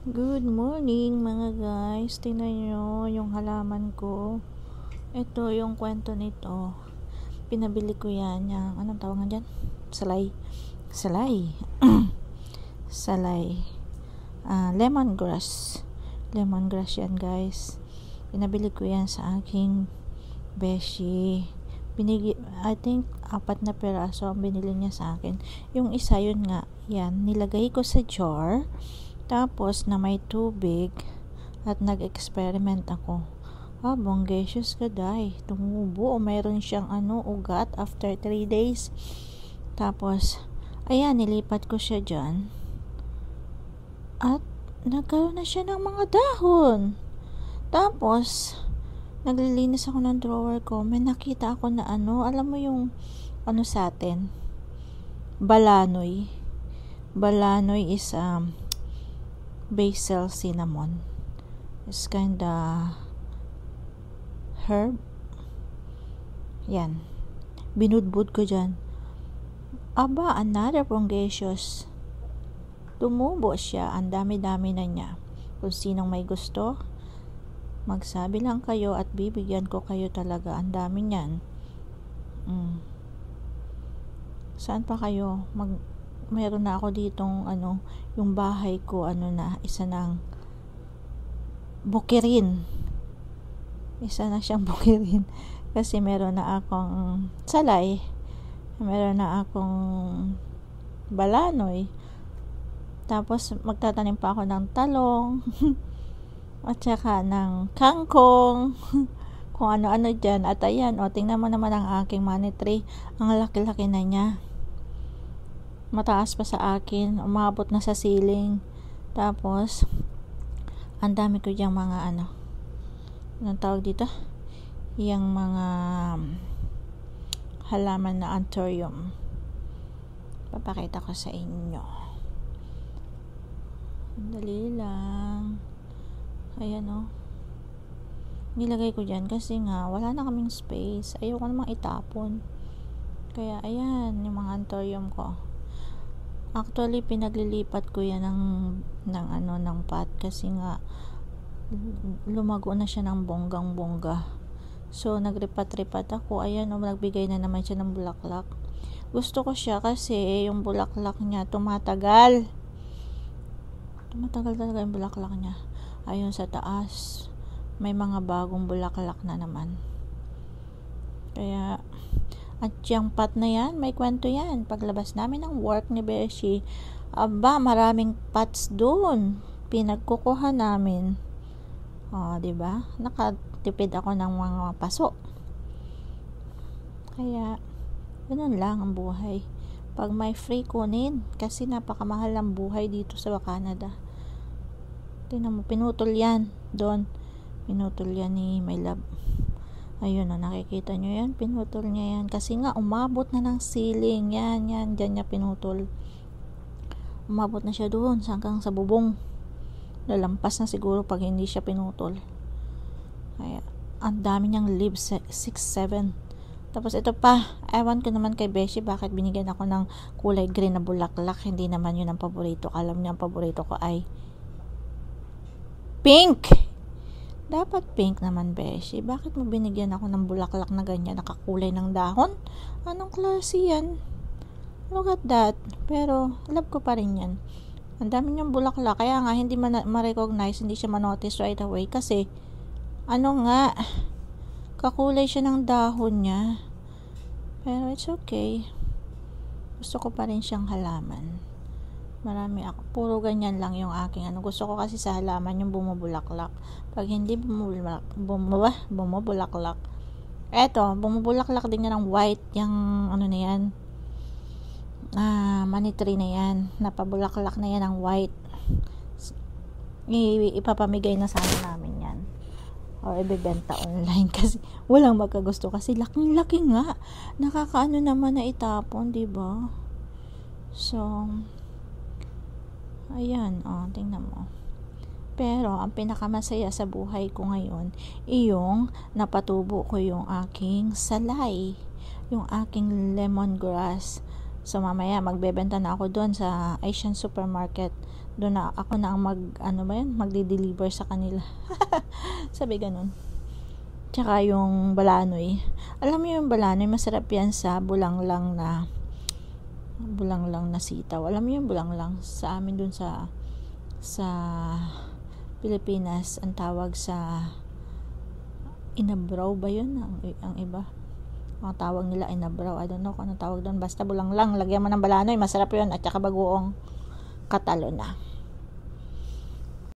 Good morning mga guys. Tingnan nyo yung halaman ko. Ito yung kwento nito. Pinabili ko yan. Yung, anong tawag nga dyan? Salay. Salay. Salay. Lemongrass. Lemongrass yan guys. Pinabili ko yan sa aking beshi. I think 4 na peraso ang binili niya sa akin. Yung isa yun nga. Yan. Nilagay ko sa jar. Tapos na may tubig at nag-experiment ako. Bonggacious ka day. Tumubo o mayroon siyang ugat after 3 days. Tapos, ayan, nilipat ko siya dyan. At nagkaroon na siya ng mga dahon. Tapos, naglilinis ako ng drawer ko. May nakita ako na alam mo yung sa atin? Balanoy. Balanoy is basil cinnamon. It's kinda herb. Yan. Binudbud ko dyan. Another bonggacious. Tumubo siya. Ang dami-dami na niya. Kung sinong may gusto, magsabi lang kayo at bibigyan ko kayo talaga. Ang dami niyan. Saan pa kayo? Meron na ako ditong yung bahay ko na isa ng bukirin. Isa na siyang bukirin kasi meron na akong salay, meron na akong balanoy, tapos magtatanim pa ako ng talong at saka ng kangkong kung ano-ano dyan. At ayan, tingnan mo naman ang aking money tree. Ang laki-laki na niya. Mataas pa sa akin, umabot na sa ceiling. Tapos ang dami ko diyang mga anong tawag dito, yung mga halaman na anthurium. Papakita ko sa inyo. Dali lang. Ayan nilagay ko dyan kasi nga wala na kaming space. Ayoko namang itapon, kaya ayan yung mga anthurium ko. Actually, pinaglilipat ko yan ng pot kasi nga lumago na siya ng bonggang-bongga. So, nagripat-ripat ako. Ayan, nagbigay na naman siya ng bulaklak. Gusto ko siya kasi yung bulaklak niya tumatagal. Tumatagal talaga yung bulaklak niya. Ayun sa taas, may mga bagong bulaklak na naman. Kaya, at yung pot na yan, may kwento yan. Paglabas namin ng work ni Beshi, maraming pots doon. Pinagkukuha namin. Diba? Nakatipid ako ng mga paso. Kaya, ganun lang ang buhay. Pag may free, kunin. Kasi napakamahal ang buhay dito sa Canada. Tingnan mo, pinutol yan. Doon, pinutol yan ni My Love. Ayun nakikita nyo yan, pinutol niya yan kasi nga umabot na ng ceiling. Yan, dyan niya pinutol. Umabot na siya doon hanggang sa bubong. Lalampas na siguro pag hindi siya pinutol. Kaya ang dami niyang leaves, 6-7. Tapos ito pa, ewan ko naman kay Beshi bakit binigyan ako ng kulay green na bulaklak. Hindi naman yun ang paborito. Alam niya ang paborito ko ay pink. Dapat pink naman, Beshi. Bakit mo binigyan ako ng bulaklak na ganyan, nakakulay ng dahon? Anong klase yan? Look at that. Pero, love ko pa rin yan. Ang dami niyang bulaklak. Kaya nga, hindi ma-recognize, hindi siya ma-notice right away. Kasi, kakulay siya ng dahon niya. Pero, it's okay. Gusto ko pa rin siyang halaman. Marami ako. Puro ganyan lang yung aking gusto ko kasi sa halaman yung bumubulaklak. Pag hindi bumubulaklak. Eto, bumubulaklak din yan ng white. Yung na yan. Money tree na yan. Napabulaklak na yan ng white. Ipapamigay na sana namin yan. O ibebenta online kasi walang magkagusto kasi laking-laki nga. Nakakaano naman na itapon, diba? So, ayan, tingnan mo. Pero, ang pinakamasaya sa buhay ko ngayon, iyong napatubo ko yung aking salay. Yung aking lemongrass. So, mamaya, magbebenta na ako doon sa Asian supermarket doon na ako na ang magde-deliver sa kanila. Sabi ganun. Tsaka yung balanoy. Alam mo yung balanoy, masarap yan sa bulanglang na sitaw. Alam mo yung bulanglang sa amin dun sa Pilipinas, ang tawag sa inabraw ba yun? Ang iba. Ang tawag nila inabraw. I don't know kung anong tawag doon. Basta bulanglang. Lagyan mo ng balanoy. Masarap yun. At saka bagoong katalo na.